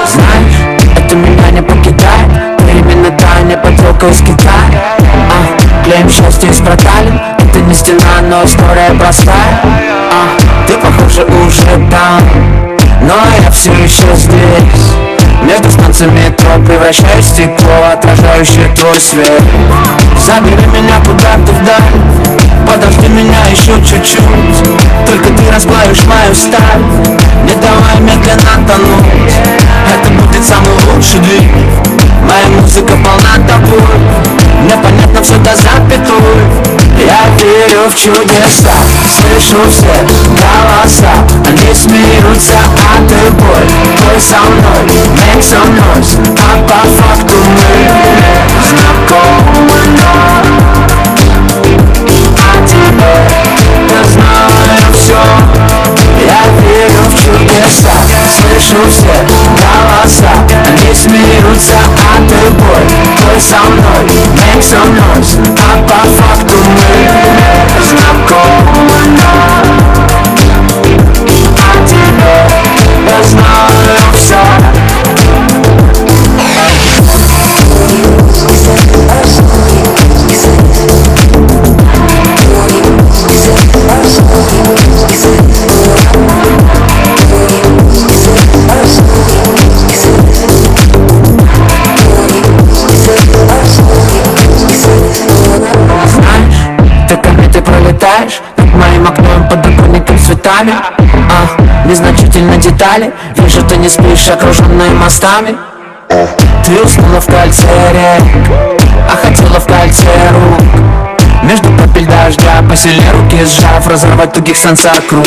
Знаешь, это меня не покидает. Ты именно та неподелка из Китая. Клеим счастье из проталин. Это не стена, но история простая. Ты, похоже, уже там, но я все еще здесь. Между станциями метро превращаюсь в стекло, отражающее твой свет. Забери меня куда-то вдаль, подожди меня еще чуть-чуть. Только ты расплавишь мою сталь, не давай медленно тонуть. Это будет самый лучший дрифт. Моя музыка полна тобой, мне понятно все до запятой. Я верю в чудеса, слышу все голоса. Они смеются от их боль. Твой со мной, make some noise. А по факту мы знакомы, но о тебе я знаю все. Я верю в чудеса, слышу все голоса. Они смеются от их боль. Твой со мной, make some noise. А по факту мы знакомы, но о тебе я знаю все. Над моим окном, подоконником цветами. Незначительные детали. Вижу, ты не спишь, окруженные мостами. Ты уснула в кольце рек, а хотела в кольце рук. Между капель дождя посильнее руки сжав, разорвать тугих санса круг.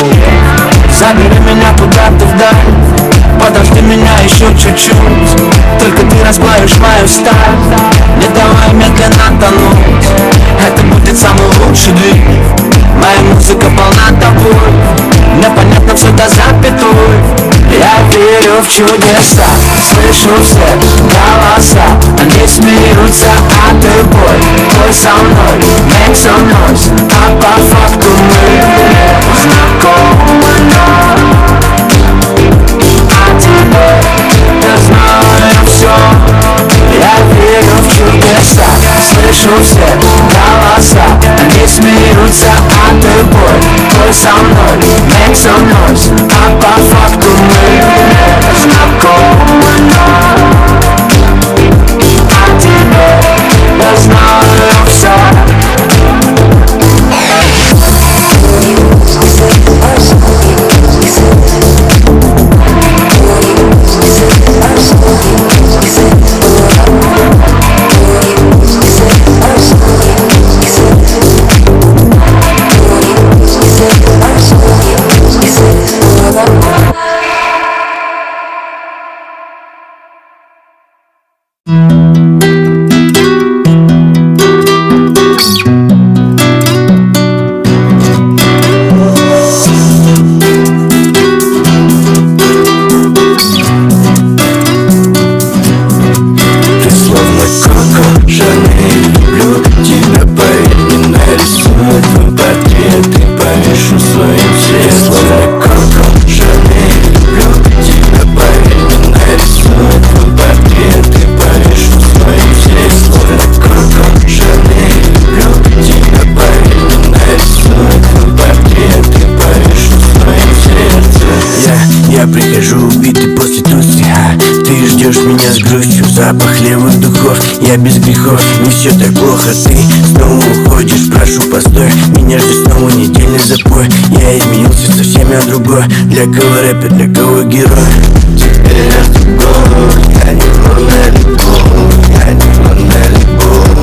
Забери меня куда-то вдаль, подожди меня еще чуть-чуть. Только ты расплавишь мою сталь, не давай медленно тонуть. Это будет самый лучший дрифт. Моя музыка полна тобой, мне понятно все до запятой. Я верю в чудеса, слышу все голоса. Они смеются от их боль. Твой со мной, make some noise. А по факту мы знакомы, но о тебе я знаю все. Я верю в чудеса, слышу все голоса. Они смеются от их боль. Твой со мной, make some noise. А по факту мы знакомы, но о тебе я знаю все. Запах левых духов, я без грехов. Не все так плохо, ты снова уходишь. Прошу, постой, меня ждет снова недельный запой. Я изменился совсем, я другой. Для кого рэпер, для кого герой? Теперь я другой, я не лунная любовь, я не лунная любовь.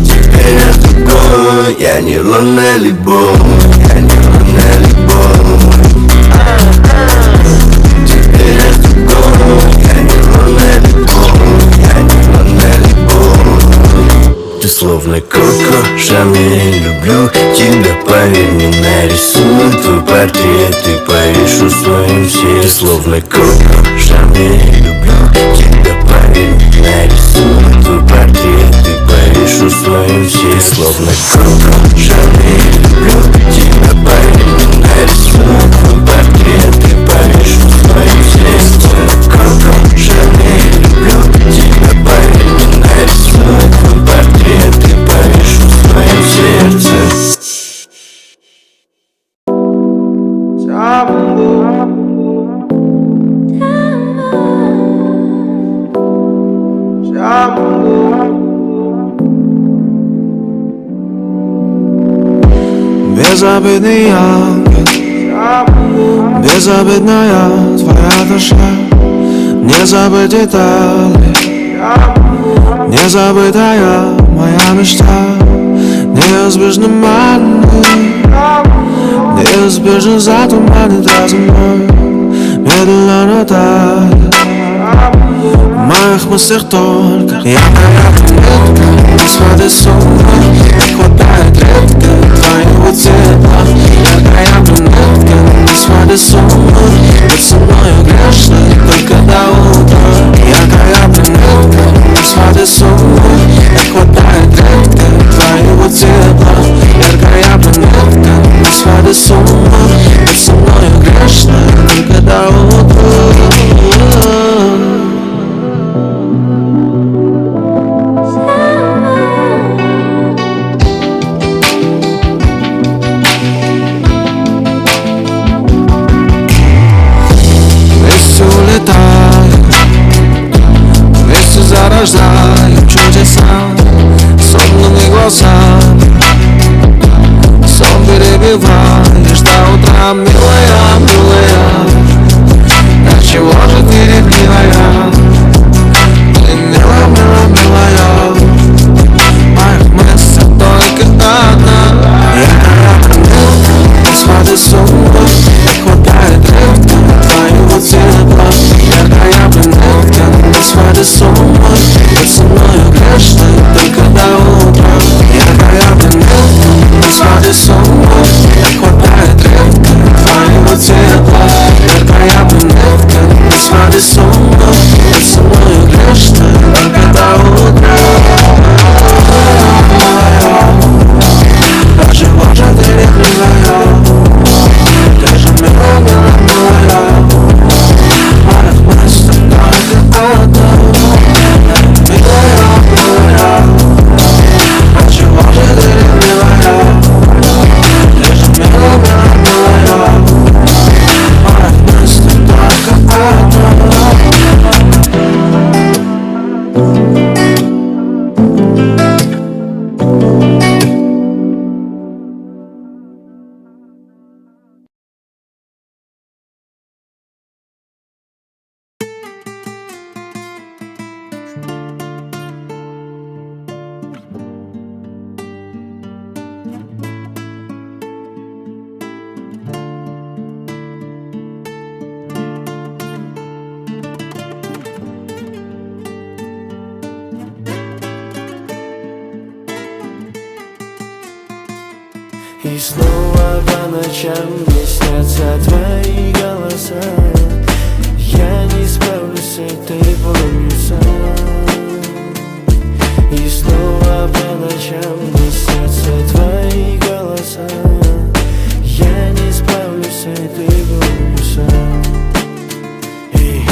Теперь я другой, я не лунная любовь, я не лунная любовь. Теперь я другой, я не лунная любовь, я не лунная любовь. Ты словно Коко Шанель, люблю тебя, поверь, не нарисую твой портрет и повешу в своем сердце. Ты словно Коко Шанель, люблю тебя, поверь, не нарисую твой портрет и повешу в своем сердце. И словно Коко Шанель люблю тебя, парень. Нарисую твой портрет и повешу в твоем сердце. Коко Шанель люблю тебя, парень. Нарисую твой портрет и повешу в твоем сердце. Безобидный ангел, безобидная твоя душа. Не забыть детали, незабытая моя мечта. Неизбежно манный, неизбежно затуманит разум мой. Медленно тает в моих мыслях только я нитка. Не сходи с ума, не хватает редко твоего тепла. Яркая брюнетка, не сходи с ума, быть со мною грешной только до утра. Яркая брюнетка, не сходи с ума, не хватает редко твоего тепла. Яркая брюнетка, не сходи с ума, быть со мною грешной только до утра. Вместе зарождаем чудеса сонными глазами. Сон перебиваешь до утра, милая, милая. До чего же ты ревнивая? Ты милая, милая, милая. В моих мыслях только одна. Я не сходи с ума, не хватает редко твоего тепла. Яркая брюнетка, не сходи с ума, быть со мною грешной только до утра. Яркая брюнетка, не сходи с ума, не хватает редко твоего тепла. Яркая брюнетка, не сходи с ума, быть со мною грешной только до утра. До чего же ты ревнивая? Ты же милая, милая, милая. В моих мыслях только одна. Милая, милая. До чего же ты ревнивая? Ты же милая, милая, милая. В моих мыслях только одна. И снова по ночам мне снятся твои голоса. Я не справлюсь с этой болью сам. И снова по ночам мне снятся твои голоса. Я не справлюсь с этой болью сам. И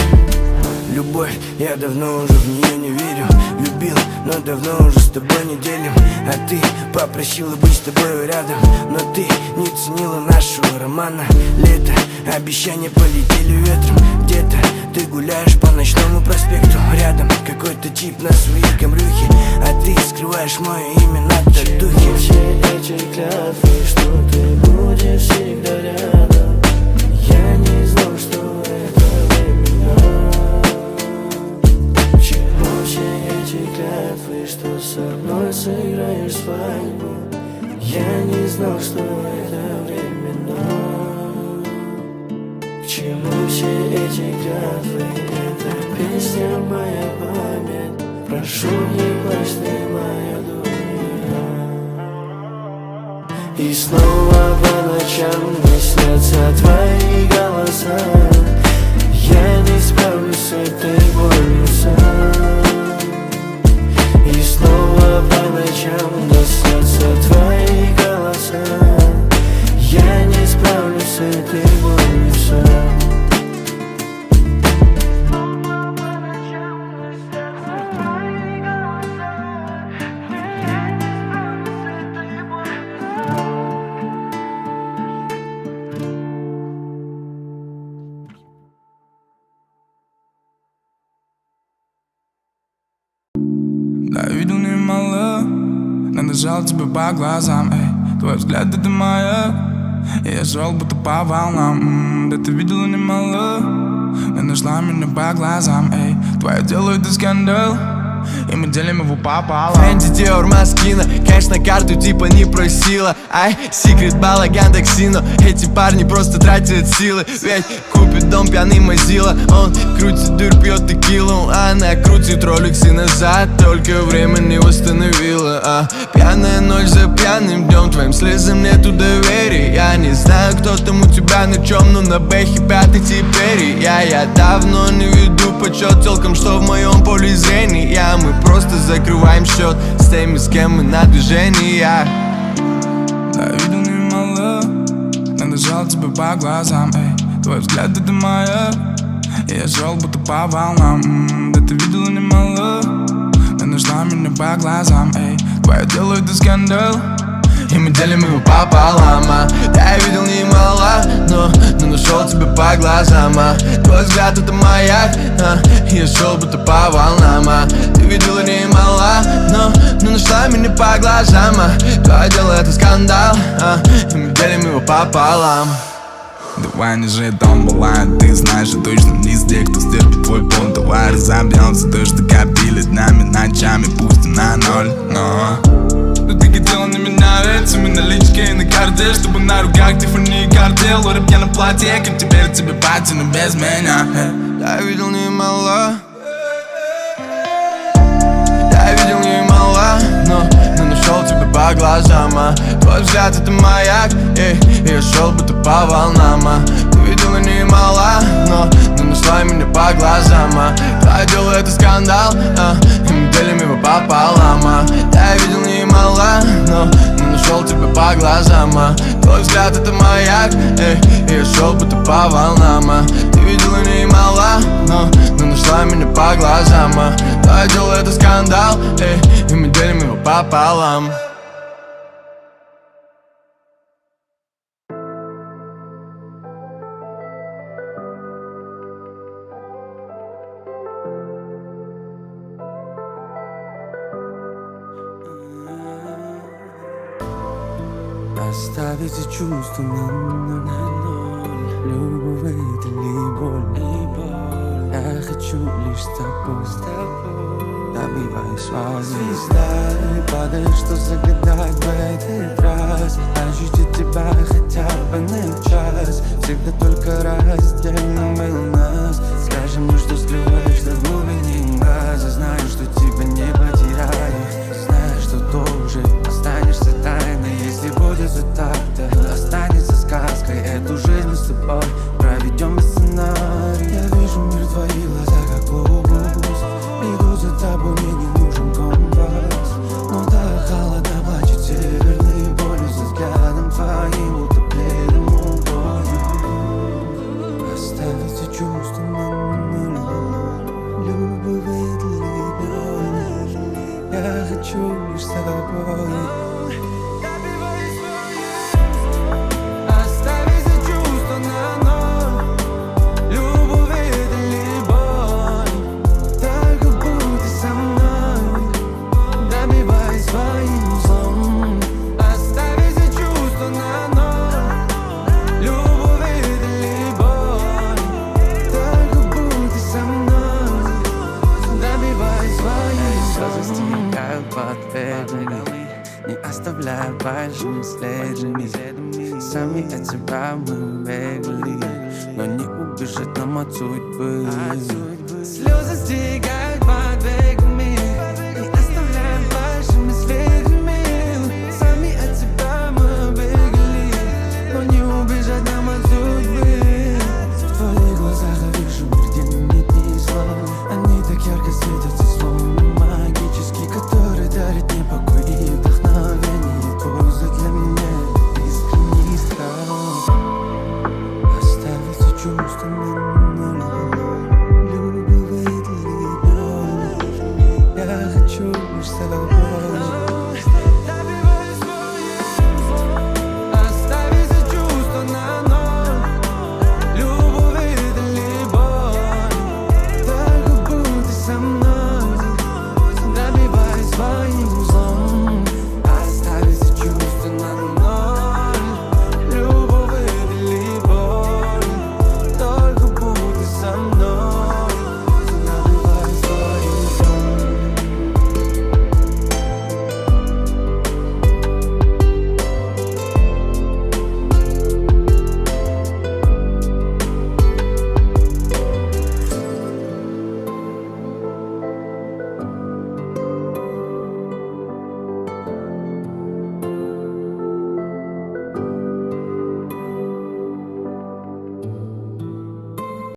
любовь, я давно уже в нее не верю. Любил, но давно уже с тобой не делим. А ты попросила быть с тобой рядом, но ты не ценила нашего романа. Лето, обещания полетели ветром. Где-то ты гуляешь по ночному проспекту. Рядом какой-то тип на своей камрюхе, а ты скрываешь мое имя на татухе. Все эти клятвы, что ты будешь всегда рядом. Я не знал, что это временно. Почему все эти клятвы, что со мной сыграешь свадьбу? Я не знал, что это временно. К чему все эти клятвы? Это песня моя память. Прошу, не плачь, ты моя дуня. И снова по ночам мне снятся твои голоса. Я не справлюсь с этой болью сам. И снова по ночам до сна дышал тебе по глазам, эй. Твой взгляд это маяк, и я шел будто по волнам. Да ты видела немало, но нашла меня по глазам, эй. Твое дело это скандал, и мы делим его пополам. Фэнди, Диор, Маскина, конечно, карту типа не просила. Ай, секрет, балаган, токсино. Эти парни просто тратят силы. Ведь купит дом пьяный Мазила. Он крутит дыр, пьет текилу. Она крутит роликсы назад, только время не восстановила. Пьяная ночь за пьяным днем, твоим слезам нету доверия. Я не знаю, кто там у тебя на чем, но на бэхе пятый теперь. Я давно не веду почет телкам, что в моем поле зрения. Мы просто закрываем счет с теми, с кем мы на движении. Да, видел немало, но дышал тебе по глазам, эй. Твой взгляд это маяк, и я шел будто по волнам. Да ты видела немало, но нашла меня по глазам, эй. Твое дело это скандал, и мы делим его пополам. Да, я видел немало, но нашел тебя по глазам. Твой взгляд это маяк, и я шел будто по волнам. Ты видела немало, но нашла меня по глазам. Твое дело это скандал, и мы делим его пополам. Давай не жить, он бывает, ты знаешь, я точно не из тех, кто стерпит твой пол. Давай разобьемся, то, что копили днями, ночами, пустим на ноль, но ты хотела на меня этими наличкой на карте, чтобы на руках Тиффани и картел. Рэп я на платье, как теперь тебе пати, но без меня. Я видел немало, я видел немало, но нашел тебя по глазам. Твой взгляд это маяк, и я шел будто по волнам. Ты видела немало, но нашла меня по глазам. Твое дело это скандал, и мы делим его пополам. Я видел немало, но нашел тебя по глазам. Твой взгляд это маяк, и я шел будто по волнам. Ты видела немало, но нашла меня по глазам. Твое дело это скандал, и мы делим его пополам. Оставить эти чувства на ноль. Любовь это ли боль? Я хочу лишь с тобой. Добивай свою звезда, и падаешь, что загадать в этот раз. Ощутить тебя хотя бы на час. Всегда только раздельно было нас. Скажи мне, что скрываешь до глубины глаза. Знаю, что тебя не потеряю. Знаю, что тоже останешься тайной. Если будет так, то останется сказкой. Эту жизнь мы с тобой проведем без сценария. Я вижу мир в твоих глазах, как глобус. Иду за тобой, мне не нужен компас. Но так холодно плачет северный болью. За взглядом твоим утоплен угодно. Оставить все чувства на ноль. Любовь это ли боль? Я хочу лишь с тобой. Не оставляя большими следами. Сами от себя мы бегали, но не убежать нам от судьбы. Слезы стекают.